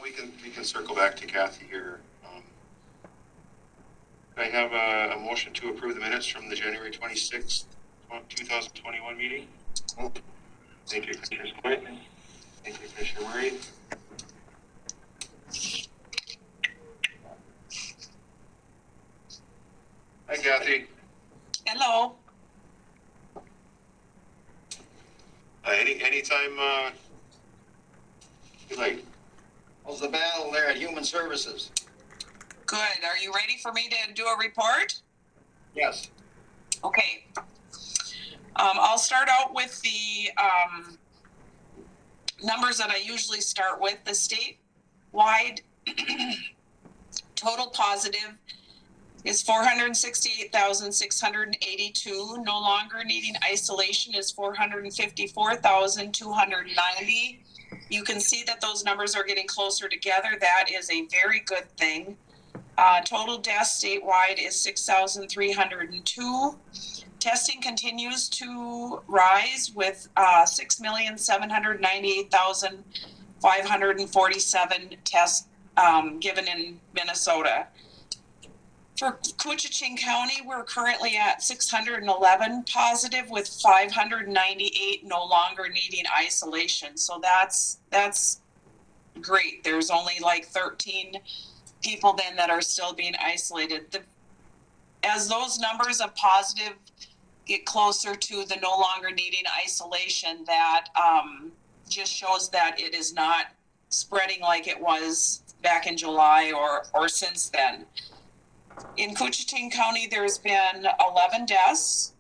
We can circle back to Kathy here. I have a motion to approve the minutes from the January 26th, 2021 meeting. Thank you, Commissioner White. Thank you, Commissioner Murray. Hi, Kathy. Hello. Anytime you like. How's the battle there at Human Services? Good. Are you ready for me to do a report? Yes. Okay. I'll start out with the numbers that I usually start with. The statewide total positive is 468,682. No longer needing isolation is 454,290. You can see that those numbers are getting closer together. That is a very good thing. Total deaths statewide is 6,302. Testing continues to rise with 6,798,547 tests given in Minnesota. For Koochiching County, we're currently at 611 positive with 598 no longer needing isolation. So that's great. There's only like 13 people then that are still being isolated. As those numbers of positive get closer to the no longer needing isolation, that just shows that it is not spreading like it was back in July or since then. In Koochiching County, there's been 11 deaths.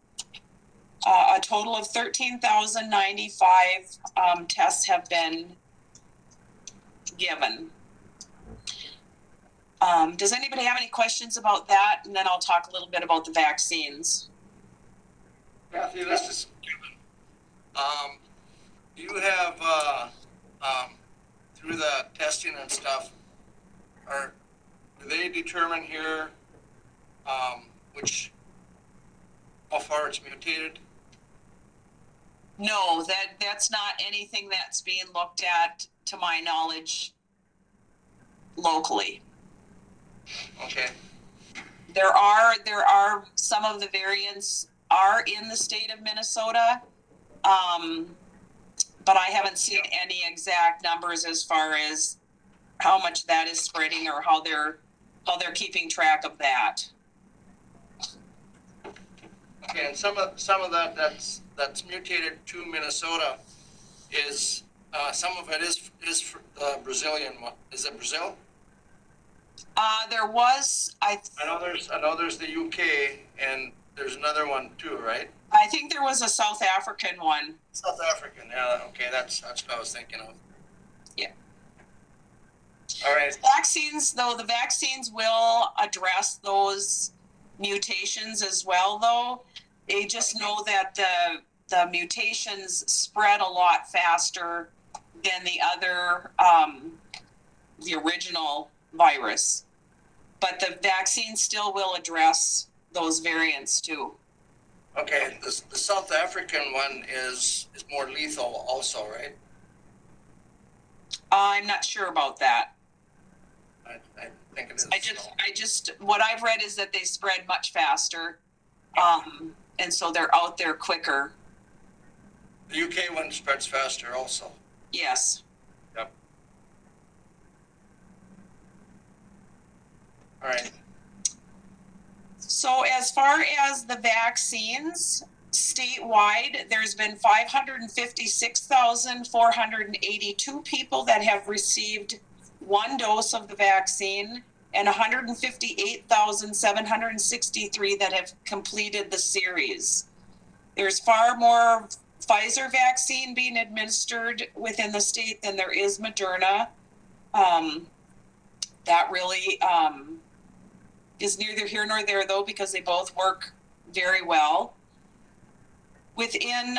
A total of 13,095 tests have been given. Does anybody have any questions about that? And then I'll talk a little bit about the vaccines. Kathy, this is do you have through the testing and stuff, do they determine here how far it's mutated? No, that's not anything that's being looked at, to my knowledge, locally. Okay. There are some of the variants are in the state of Minnesota, but I haven't seen any exact numbers as far as how much that is spreading or how they're keeping track of that. Okay, and some of that that's mutated to Minnesota is some of it is Brazilian one. Is it Brazil? There was I know there's the UK and there's another one too, right? I think there was a South African one. South African, yeah. Okay, that's what I was thinking of. Yeah. All right. Vaccines, though, the vaccines will address those mutations as well, though. They just know that the mutations spread a lot faster than the other, the original virus. But the vaccine still will address those variants too. Okay, the South African one is more lethal also, right? I'm not sure about that. I think it is. I just what I've read is that they spread much faster, and so they're out there quicker. The UK one spreads faster also. Yes. Yep. All right. So as far as the vaccines, statewide, there's been 556,482 people that have received one dose of the vaccine and 158,763 that have completed the series. There's far more Pfizer vaccine being administered within the state than there is Moderna. That really is neither here nor there, though, because they both work very well. Within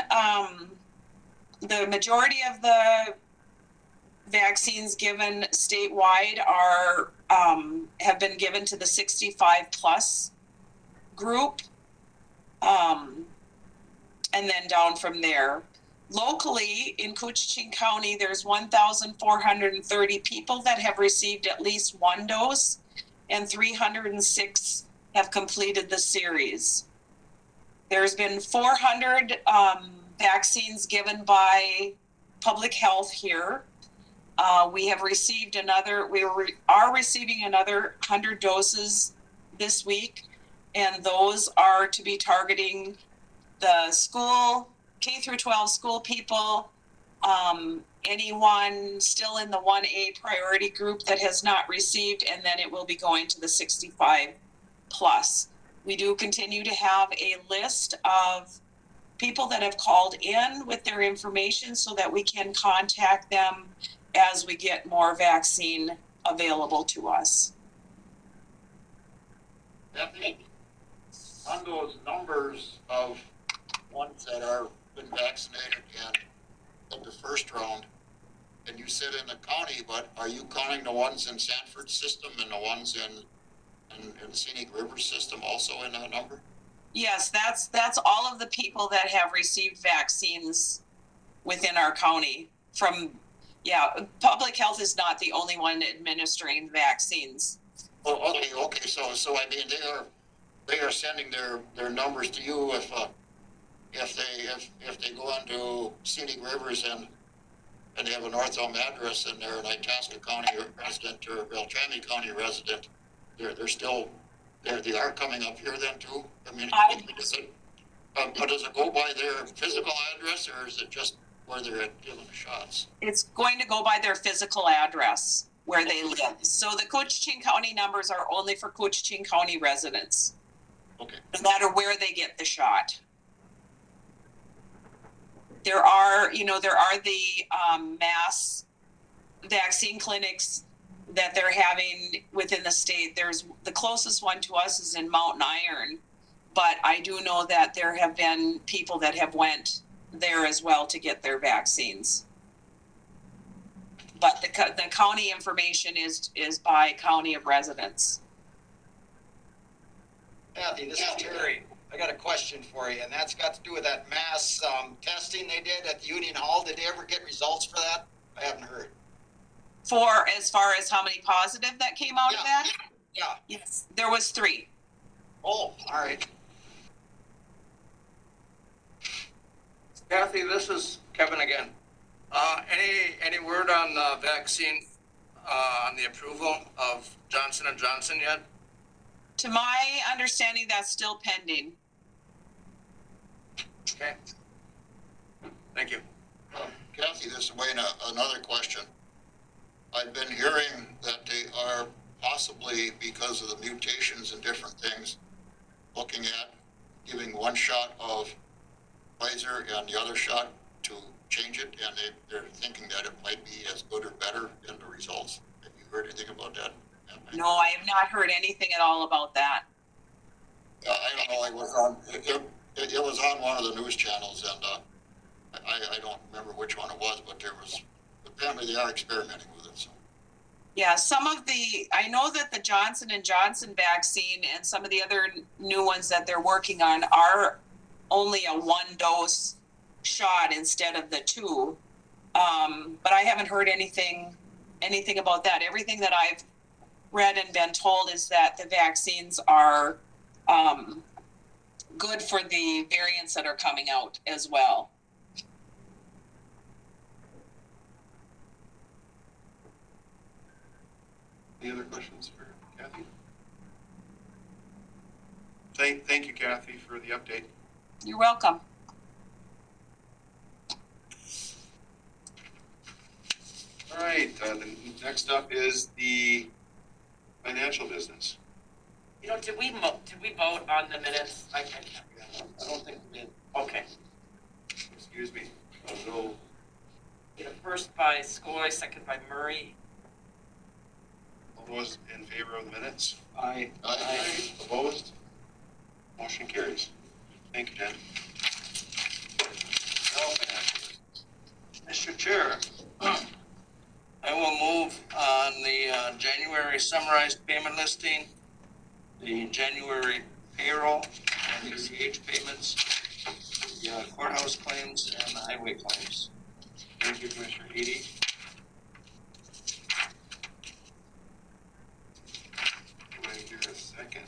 the majority of the vaccines given statewide are have been given to the 65 plus group, and then down from there. Locally in Koochiching County, there's 1,430 people that have received at least one dose, and 306 have completed the series. There's been 400 vaccines given by public health here. We have received are receiving another 100 doses this week, and those are to be targeting the school, K through 12 school people, anyone still in the 1A priority group that has not received, and then it will be going to the 65 plus. We do continue to have a list of people that have called in with their information so that we can contact them as we get more vaccine available to us. Definitely. On those numbers of ones that are been vaccinated and in the first round, and you said in the county, but are you counting the ones in Sanford's system and the ones in Scenic River system also in that number? Yes, that's all of the people that have received vaccines within our county. Public health is not the only one administering vaccines. Well, okay. So I mean, they are sending their numbers to you if they go into Scenic Rivers and they have a North Elm address and they're an Itasca County resident or Beltrami County resident, they are coming up here then too. I mean, does it go by their physical address or is it just where they're given the shots? It's going to go by their physical address where they live. So the Koochiching County numbers are only for Koochiching County residents. Okay. No matter where they get the shot. There are the mass vaccine clinics that they're having within the state. There's the closest one to us is in Mountain Iron, but I do know that there have been people that have went there as well to get their vaccines. But the county information is by county of residence. Kathy, this is Terry. I got a question for you, and that's got to do with that mass testing they did at the Union Hall. Did they ever get results for that? I haven't heard. For as far as how many positive that came out of that? Yeah. Yes, there was 3. Oh, all right. Kathy, this is Kevin again. Any word on the vaccine, on the approval of Johnson & Johnson yet? To my understanding, that's still pending. Okay. Thank you. Kathy, this is Wayne, another question. I've been hearing that they are possibly, because of the mutations and different things, looking at giving one shot of Pfizer and the other shot to change it, and they're thinking that it might be as good or better in the results. Have you heard anything about that? No, I have not heard anything at all about that. I don't know. It was on one of the news channels, and I don't remember which one it was, but apparently they are experimenting with it. So. Yeah, I know that the Johnson & Johnson vaccine and some of the other new ones that they're working on are only a 1-dose shot instead of the 2. But I haven't heard anything about that. Everything that I've read and been told is that the vaccines are good for the variants that are coming out as well. Any other questions for Kathy? Thank you, Kathy, for the update. You're welcome. All right, the next up is the financial business. Did we vote on the minutes? I don't think we did. Okay. Excuse me. No. First by Scoy, second by Murray. All those in favor of the minutes? Aye. Opposed? Motion carries. Thank you, Dan. Mr. Chair, I will move on the January summarized payment listing, the January payroll, and ACH payments, the courthouse claims and the highway claims. Thank you, Commissioner Edie. Do I hear a second?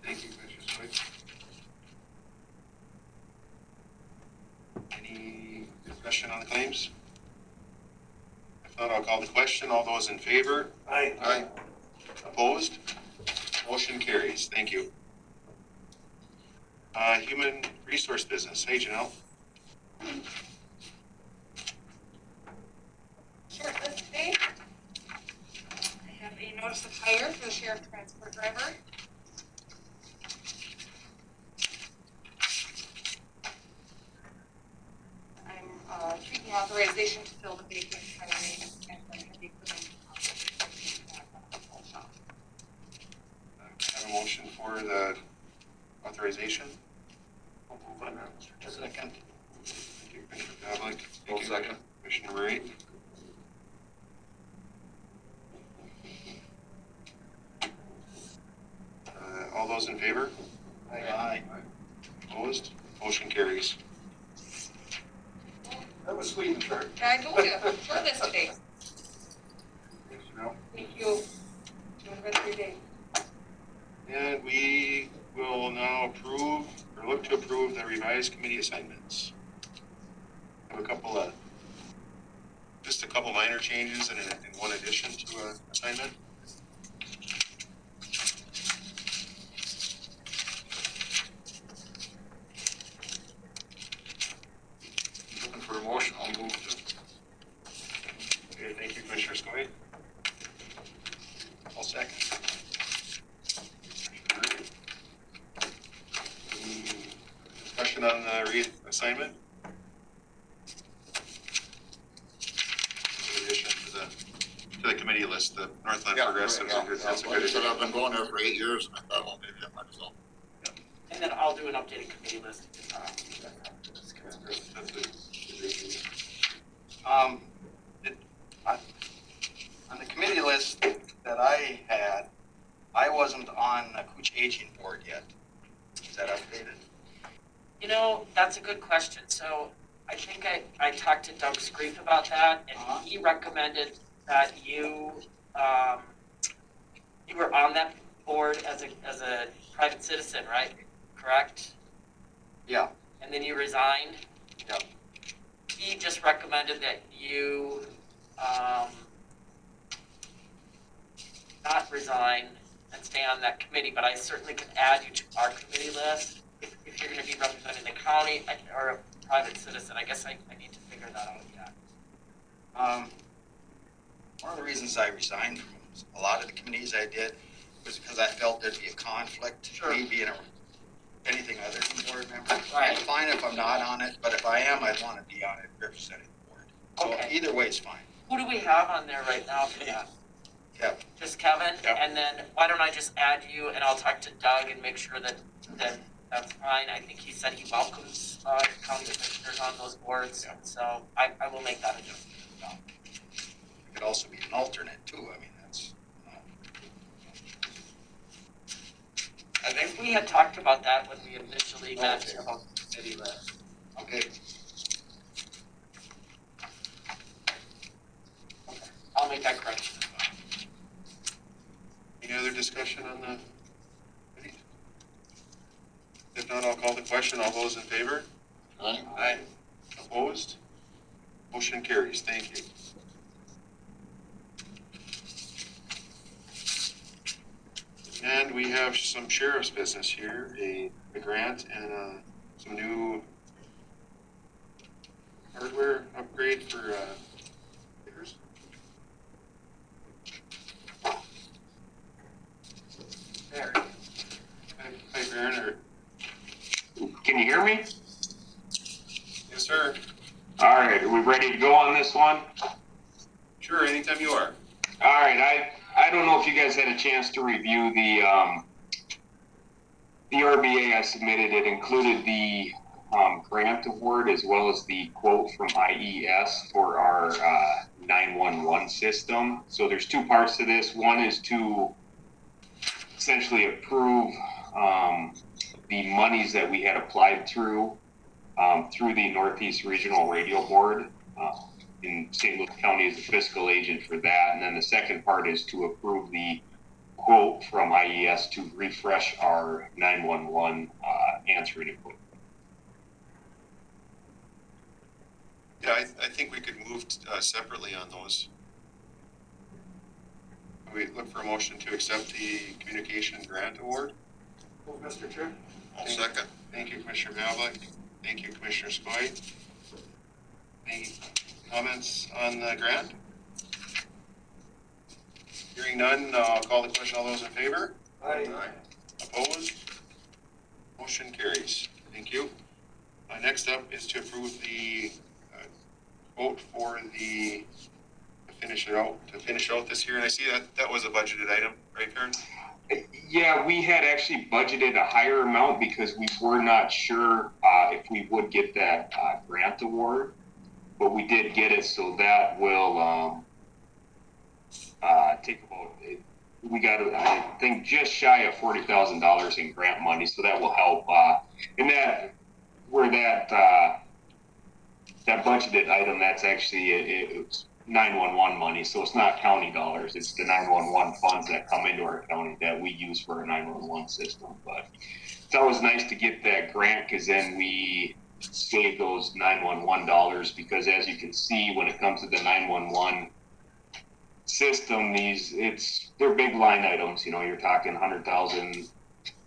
Thank you, Commissioner Switch. Any discussion on the claims? If not, I'll call the question. All those in favor? Aye. Aye. Opposed? Motion carries. Thank you. Human resource business. Hey, Janelle. Short list today. I have a notice of hire for the sheriff transport driver. I'm seeking authorization to fill the vacant highway and heavy equipment. Have a motion for the authorization. Second. Thank you, Commissioner Pavlik. Thank you, Commissioner Murray. All those in favor? Aye. Opposed? Motion carries. That was sweet and short. I told you, short list today. Thanks, Janelle. Thank you. Enjoy the rest of your day. And we will now approve, or look to approve the revised committee assignments. Have a couple of, just a couple minor changes and one addition to an assignment. Looking for a motion, I'll move to. Okay, thank you, Commissioner Skoye. I'll second. Discussion on the reassignment? In addition to the committee list, the Northland Progressives, that's a good Like I said, addition. I've been going there for 8 years, and I thought, well, maybe I might as well. And then I'll do an updated committee list. On the committee list that I had, I wasn't on the Koochiching board yet. Is that updated? You know, that's a good question. So I think I talked to Doug Screef about that, and he recommended that you were on that board as a private citizen, right? Correct? Yeah. And then you resigned? Yep. He just recommended that you not resign and stay on that committee, but I certainly can add you to our committee list if you're gonna be representing the county or a private citizen. I guess I need to figure that out yet. One of the reasons I resigned from a lot of the committees I did was because I felt there'd be a conflict, Sure. me being anything other than board member. Right. I'm fine if I'm not on it, but if I am, I'd want to be on it representing the board. So Okay. either way is fine. Who do we have on there right now for that? Yep. Just Kevin? Yep. And then why don't I just add you and I'll talk to Doug and make sure that that's fine. I think he said he welcomes county commissioners on those boards, Yep. so I will make that adjustment. You could also be an alternate too. I mean, that's. I think we had talked about that when we initially met Okay. about the committee list. Okay. I'll make that correction as well. Any other discussion on the committee? If not, I'll call the question. All those in favor? Aye. Aye. Opposed? Motion carries. Thank you. And we have some sheriff's business here, a grant and some new hardware upgrade for stickers. There. Hi, Baron. Can you hear me? Yes, sir. All right, are we ready to go on this one? Sure, anytime you are. All right, I don't know if you guys had a chance to review the RBA I submitted. It included the grant award as well as the quote from IES for our 911 system. So there's two parts to this. One is to essentially approve the monies that we had applied through the Northeast Regional Radio Board. In St. Louis County as the fiscal agent for that. And then the second part is to approve the quote from IES to refresh our 911 answering equipment. Yeah, I think we could move separately on those. We look for a motion to accept the communication grant award. Mr. Chair. I'll second. Thank you, Commissioner Havlik. Thank you, Commissioner Skoye. Any comments on the grant? Hearing none, I'll call the question. All those in favor? Aye. Opposed? Motion carries. Thank you. Next up is to approve the quote for the to finish out this year. And I see that was a budgeted item, right, Karen? Yeah, we had actually budgeted a higher amount because we were not sure if we would get that grant award, but we did get it, so that will take about, we got, I think, just shy of $40,000 in grant money, so that will help. And that, where that budgeted item, that's actually, it's 911 money, so it's not county dollars, it's the 911 funds that come into our county that we use for our 911 system. But it's always nice to get that grant, because then we save those 911 dollars, because as you can see, when it comes to the 911 system, they're big line items, you're talking 100,000,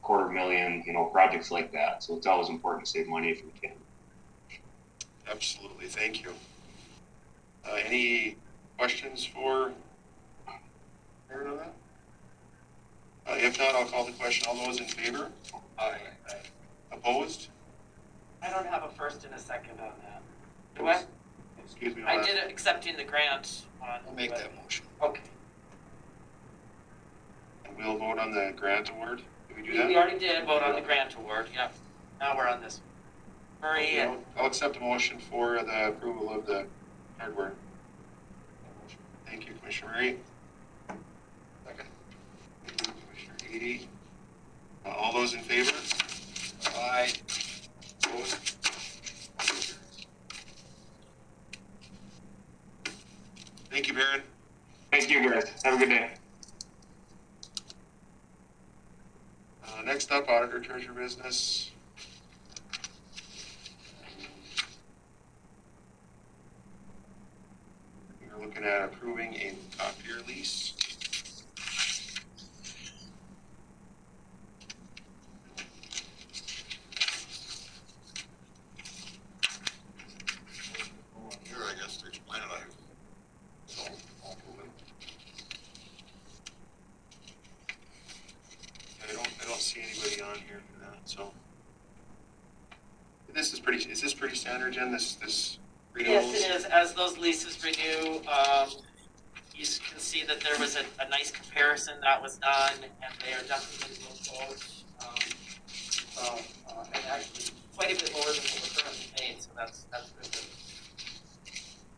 $250,000, projects like that. So it's always important to save money if we can. Absolutely, thank you. Any questions for Aaron on that? If not, I'll call the question. All those in favor? Aye. Opposed? I don't have a first and a second on that. Do I? Excuse me. I did it accepting the grant on. I'll make that motion. Okay. And we'll vote on the grant award. Did we do that? We already did vote on the grant award, yep. Now we're on this. Murray and. I'll accept a motion for the approval of the hardware. Thank you, Commissioner Murray. Second. Thank you, Commissioner Edie. All those in favor? Aye. Opposed? Thank you, Baron. Thank you, guys. Have a good day. Next up, auditor treasurer business. We're looking at approving a copier lease. Here, I guess, to explain it, I don't see anybody on here for that, so. Is this pretty standard, Jen, this renewals? Yes, it is. As those leases renew, you can see that there was a nice comparison that was done, and they are definitely low quotes. And actually quite a bit lower than what we're currently paying, so that's good.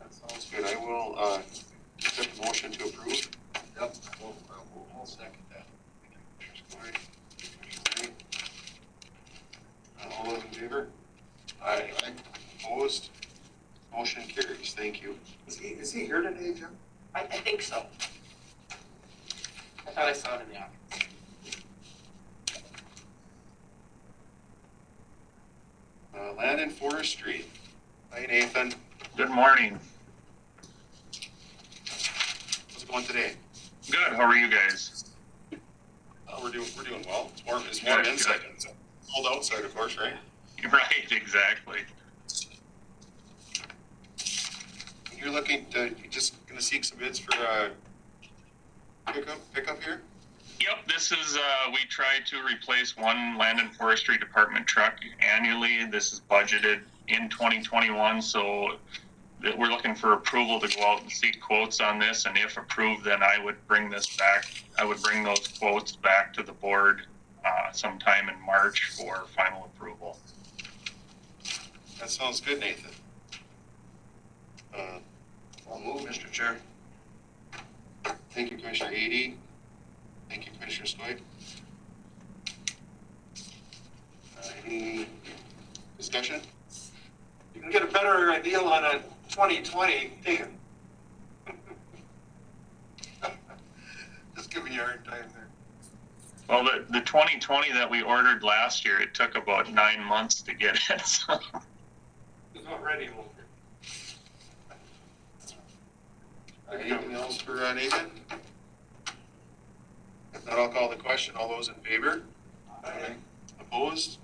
That sounds good. I will accept the motion to approve. Yep. I'll second that. All those in favor? Aye. Opposed? Motion carries. Thank you. Is he here today, Jim? I think so. I thought I saw it in the office. Land and forestry. Hi, Nathan. Good morning. How's it going today? Good. How are you guys? We're doing well. It's warm Good, inside. good. It's cold outside, of course, right? Right, exactly. You're you're just gonna seek some bids for pickup here? Yep, this is, we try to replace one land and forestry department truck annually. This is budgeted in 2021, so that we're looking for approval to go out and seek quotes on this, and if approved, then I would bring this back. I would bring those quotes back to the board sometime in March for final approval. That sounds good, Nathan. I'll move, Mr. Chair. Thank you, Commissioner Edie. Thank you, Commissioner Skoye. Any discussion? You can get a better deal on a 2020 thing. Just giving you a hard time there. Well, the 2020 that we ordered last year, it took about 9 months to get it. So. It's not ready. Anything else for Nathan? If not, I'll call the question. All those in favor? Aye. Opposed?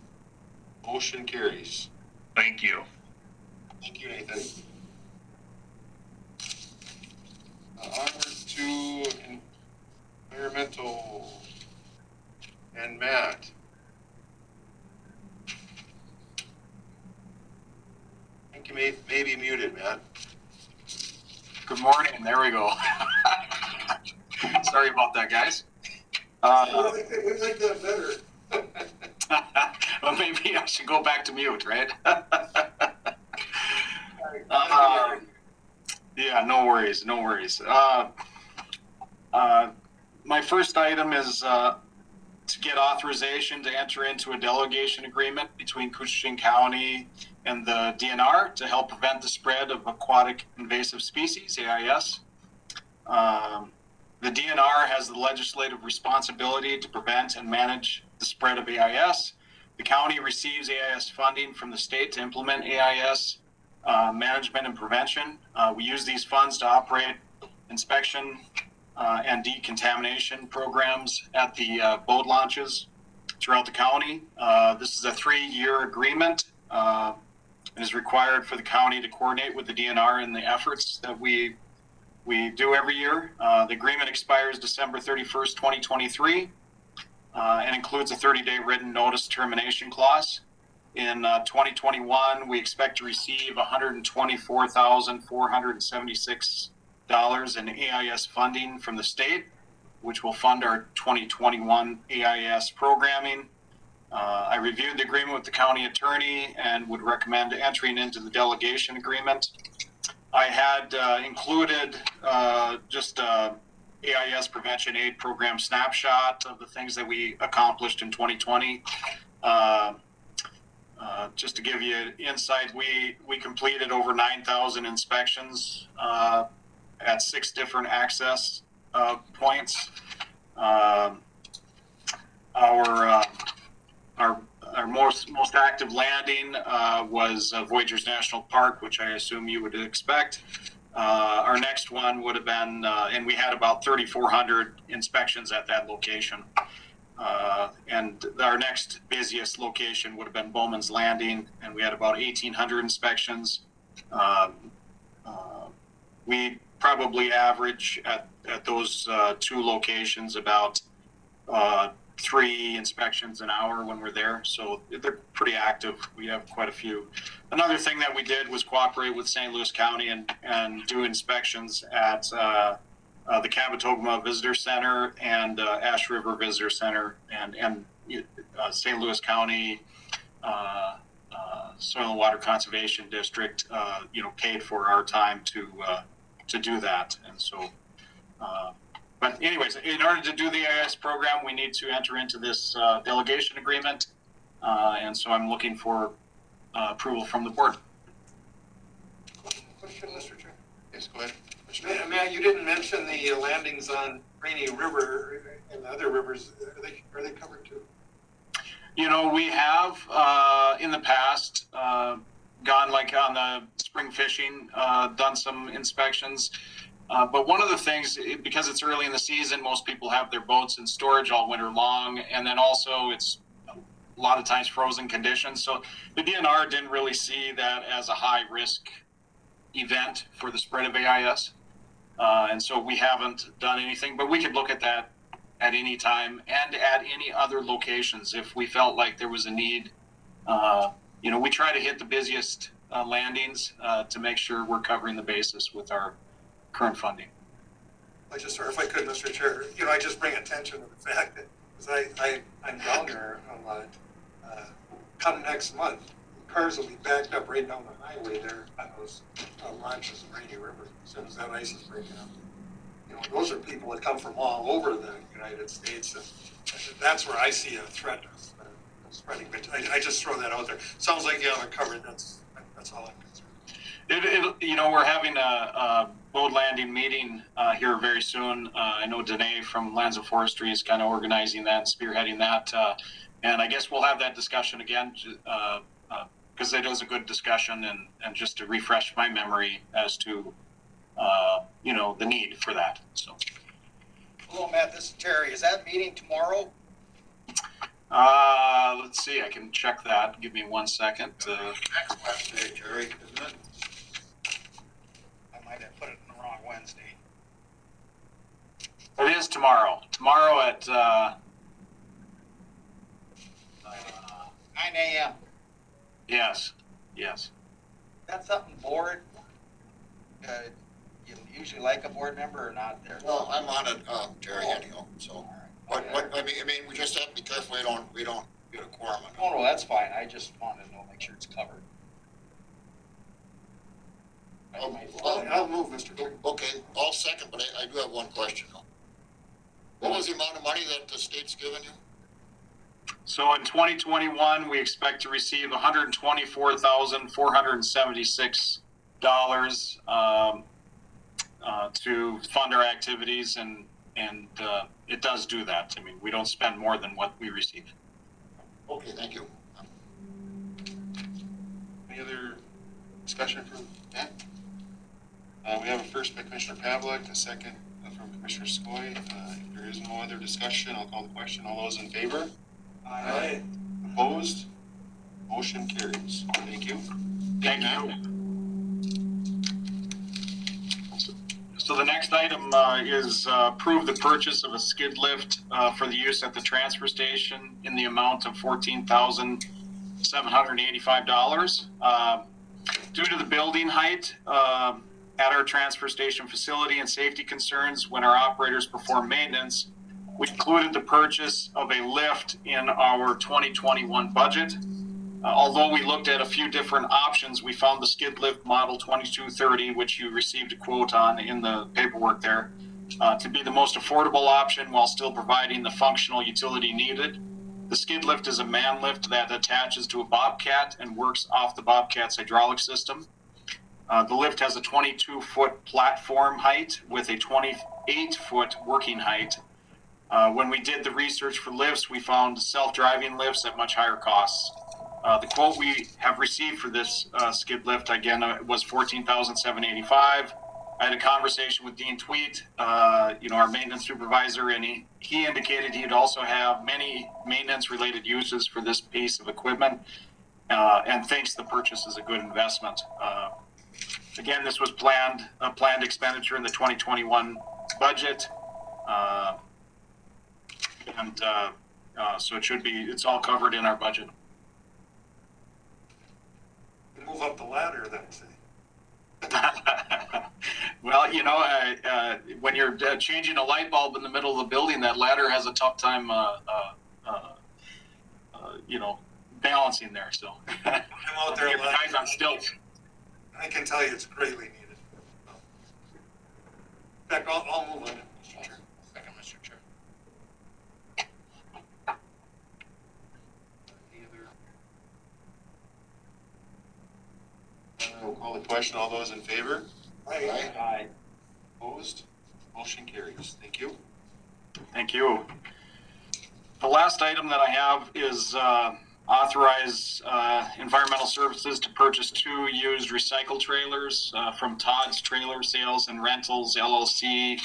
Motion carries. Thank you. Thank you, Nathan. Onward to environmental and Matt. I think you may be muted, Matt. Good morning, there we go. Sorry about that, guys. We like that better. Well, maybe I should go back to mute, right? Yeah, no worries, no worries. My first item is to get authorization to enter into a delegation agreement between Koochiching County and the DNR to help prevent the spread of aquatic invasive species, AIS. The DNR has the legislative responsibility to prevent and manage the spread of AIS. The county receives AIS funding from the state to implement AIS management and prevention. We use these funds to operate inspection and decontamination programs at the boat launches throughout the county. This is a 3-year agreement. It is required for the county to coordinate with the DNR in the efforts that we do every year. The agreement expires December 31st, 2023, and includes a 30-day written notice termination clause. In 2021, we expect to receive $124,476 in AIS funding from the state, which will fund our 2021 AIS programming. I reviewed the agreement with the county attorney and would recommend entering into the delegation agreement. I had included just AIS Prevention Aid Program snapshot of the things that we accomplished in 2020. Just to give you insight, we completed over 9,000 inspections at 6 different access points. Our most active landing was Voyageurs National Park, which I assume you would expect. Our next one would have been, and we had about 3,400 inspections at that location. And our next busiest location would have been Bowman's Landing, and we had about 1,800 inspections. We probably average at those 2 locations about 3 inspections an hour when we're there, so they're pretty active. We have quite a few. Another thing that we did was cooperate with St. Louis County and do inspections at the Cabotogma Visitor Center and Ash River Visitor Center, and St. Louis County Soil and Water Conservation District, paid for our time to do that, and so. But anyways, in order to do the AIS program, we need to enter into this delegation agreement, and so I'm looking for approval from the board. Question, Mr. Chair. Yes, go ahead. Matt, you didn't mention the landings on Rainy River and the other rivers. Are they covered too? We have in the past gone like on the spring fishing, done some inspections. But one of the things, because it's early in the season, most people have their boats in storage all winter long, and then also it's a lot of times frozen conditions. So the DNR didn't really see that as a high risk event for the spread of AIS. And so we haven't done anything, but we could look at that at any time and at any other locations if we felt like there was a need. We try to hit the busiest landings to make sure we're covering the basis with our current funding. If I could, Mr. Chair, I just bring attention to the fact that, because I'm down there a lot, come next month, cars will be backed up right down the highway there on those launches in Rainy River as soon as that ice is breaking up. Those are people that come from all over the United States, and that's where I see a threat spreading, but I just throw that out there. Sounds like you have it covered, that's all I'm concerned. We're having a boat landing meeting here very soon. I know Danae from Lands of Forestry is kind of organizing that, spearheading that. And I guess we'll have that discussion again because it is a good discussion and just to refresh my memory as to, the need for that. So. Hello, Matt, this is Terry. Is that meeting tomorrow? Let's see, I can check that. Give me 1 second. Next Wednesday, Jerry, isn't it? I might have put it in the wrong Wednesday. It is tomorrow. Tomorrow at 9 a.m. Yes. That's something board, you usually like a board member or not there? Well, I'm on it, Jerry, anyhow, so. What, I mean, we just have to be careful we don't get a quorum. Oh, no, that's fine. I just wanted to know, make sure it's covered. I'll move, Mr. Chair. Okay, I'll second, but I do have one question though. What was the amount of money that the state's given you? So in 2021, we expect to receive $124,476 to fund our activities, and it does do that. I mean, we don't spend more than what we receive. Okay, thank you. Any other discussion from Matt? We have a first by Commissioner Pavlik, a second from Commissioner Skoye. If there is no other discussion, I'll call the question. All those in favor? Aye. Opposed? Motion carries. Thank you. Thank you. So the next item is approve the purchase of a skid lift for the use at the transfer station in the amount of $14,785. Due to the building height at our transfer station facility and safety concerns when our operators perform maintenance, we included the purchase of a lift in our 2021 budget. Although we looked at a few different options, we found the skid lift model 2230, which you received a quote on in the paperwork there, to be the most affordable option while still providing the functional utility needed. The skid lift is a man lift that attaches to a bobcat and works off the bobcat's hydraulic system. The lift has a 22-foot platform height with a 28-foot working height. When we did the research for lifts, we found self-driving lifts at much higher costs. The quote we have received for this skid lift, again, was $14,785. I had a conversation with Dean Tweet, our maintenance supervisor, and he indicated he'd also have many maintenance-related uses for this piece of equipment, and thinks the purchase is a good investment. Again, this was a planned expenditure in the 2021 budget, so it's all covered in our budget. Move up the ladder, then, say. Well, when you're changing a light bulb in the middle of the building, that ladder has a tough time, balancing there. So I'm out there. guys on stilts. I can tell you it's greatly needed. In fact, I'll move on it, Mr. Chair. Second, Mr. Chair. Any other? We'll call the question. All those in favor? Aye. Opposed? Motion carries. Thank you. Thank you. The last item that I have is authorize environmental services to purchase 2 used recycle trailers from Todd's Trailer Sales and Rentals LLC.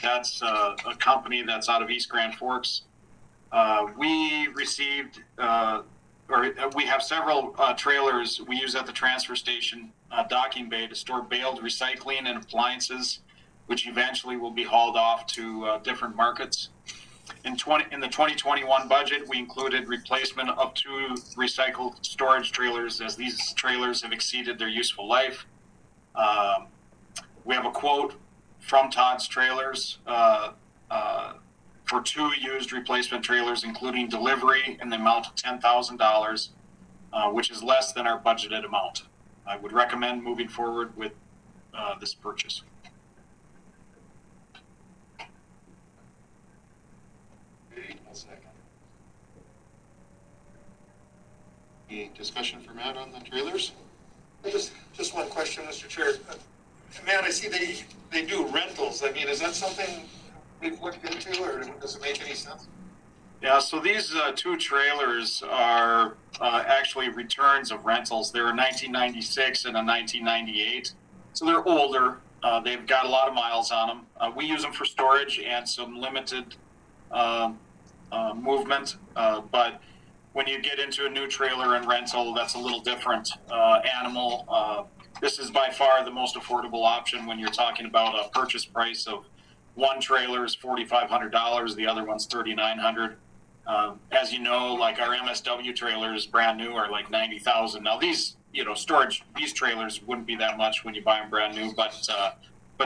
That's a company that's out of East Grand Forks. We received, we have several trailers we use at the transfer station docking bay to store baled recycling and appliances, which eventually will be hauled off to different markets. In the 2021 budget, we included replacement of 2 recycled storage trailers as these trailers have exceeded their useful life. We have a quote from Todd's Trailers for 2 used replacement trailers, including delivery in the amount of $10,000, which is less than our budgeted amount. I would recommend moving forward with this purchase. Okay, I'll second. Any discussion for Matt on the trailers? Just one question, Mr. Chair. Matt, I see they do rentals. I mean, is that something we've looked into, or does it make any sense? Yeah, so these two trailers are actually returns of rentals. They're a 1996 and a 1998. So they're older. They've got a lot of miles on them. We use them for storage and some limited movement. But when you get into a new trailer and rental, that's a little different animal. This is by far the most affordable option when you're talking about a purchase price of one trailer is $4,500, the other one's $3,900. As you know, like our MSW trailers, brand new, are like $90,000. Now these, these trailers wouldn't be that much when you buy them brand new, but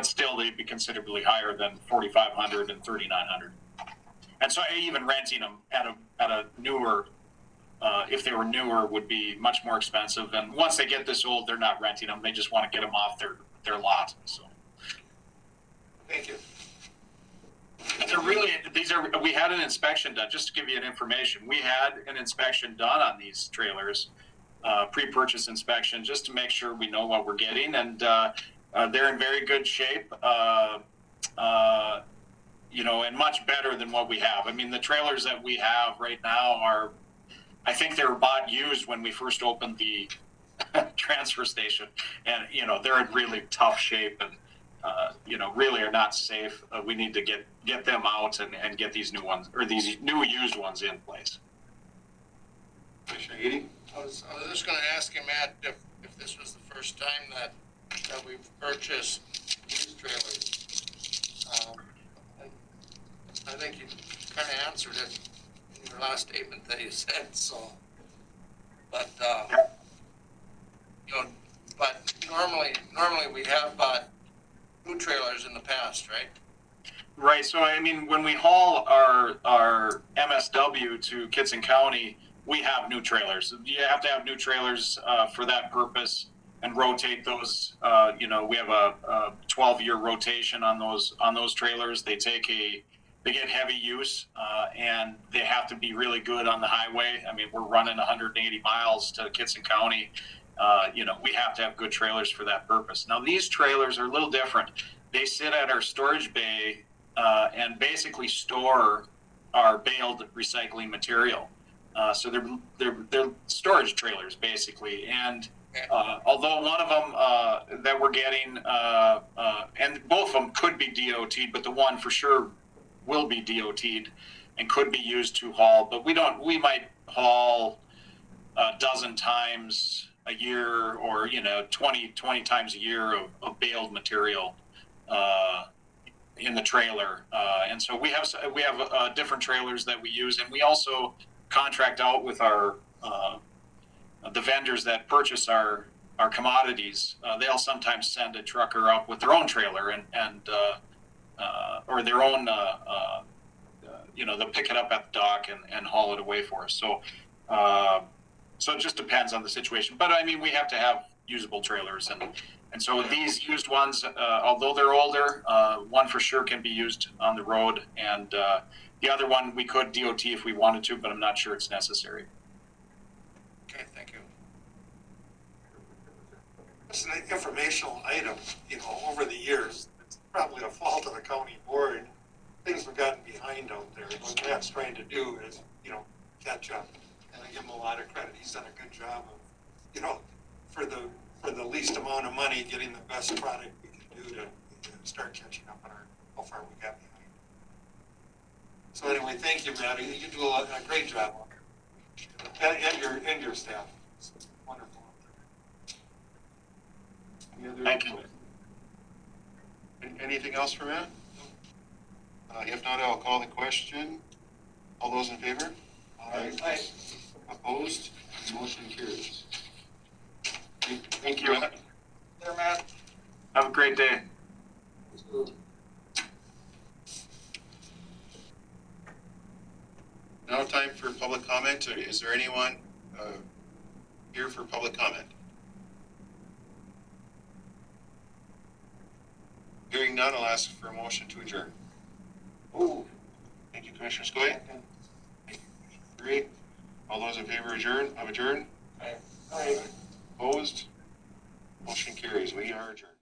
still they'd be considerably higher than $4,500 and $3,900. And so even renting them at a newer, if they were newer, would be much more expensive. And once they get this old, they're not renting them; they just want to get them off their lot. So, thank you. We had an inspection done, just to give you an information. We had an inspection done on these trailers, pre-purchase inspection, just to make sure we know what we're getting. And they're in very good shape, and much better than what we have. I mean, the trailers that we have right now I think they were bought used when we first opened the transfer station. And, they're in really tough shape and, really are not safe. We need to get them out and get these new ones, or these new used ones, in place. Commissioner Edie? I was just gonna ask you, Matt, if this was the first time that we've purchased used trailers. I think you kind of answered it in your last statement that you said, so. But, but normally we have bought new trailers in the past, right? Right. So, I mean, when we haul our MSW to Koochiching County, we have new trailers. You have to have new trailers for that purpose and rotate those. We have a 12-year rotation on those trailers. They get heavy use, and they have to be really good on the highway. I mean, we're running 180 miles to Koochiching County. We have to have good trailers for that purpose. Now, these trailers are a little different. They sit at our storage bay and basically store our baled recycling material. So they're storage trailers, basically. And although one of them that we're getting, and both of them could be DOT'd, but the one for sure will be DOT'd and could be used to haul. But we might haul a dozen times a year, or 20 times a year of baled material in the trailer. And so we have different trailers that we use, and we also contract out with our the vendors that purchase our commodities. They'll sometimes send a trucker up with their own trailer and or their own they'll pick it up at the dock and haul it away for us. So it just depends on the situation. But I mean, we have to have usable trailers, and so these used ones, although they're older, one for sure can be used on the road, and the other one we could DOT if we wanted to, but I'm not sure it's necessary. Okay, thank you. It's an informational item, over the years. It's probably a fault of the county board. Things have gotten behind out there. What Matt's trying to do is, catch up. And I give him a lot of credit. He's done a good job of, for the least amount of money, getting the best product we can do to start catching up on how far we got behind. So anyway, thank you, Matt. You do a great job on it. And your staff. It's wonderful. Thank you. Anything else for Matt? If not, I'll call the question. All those in favor? Aye. Opposed? Motion carries. Thank you. There, Matt. Have a great day. Now time for public comment. Is there anyone here for public comment? Hearing none, I'll ask for a motion to adjourn. Oh, Thank you, Commissioner Skoye. Great. All those in favor of adjourn? Aye. Opposed? Motion carries. We are adjourned.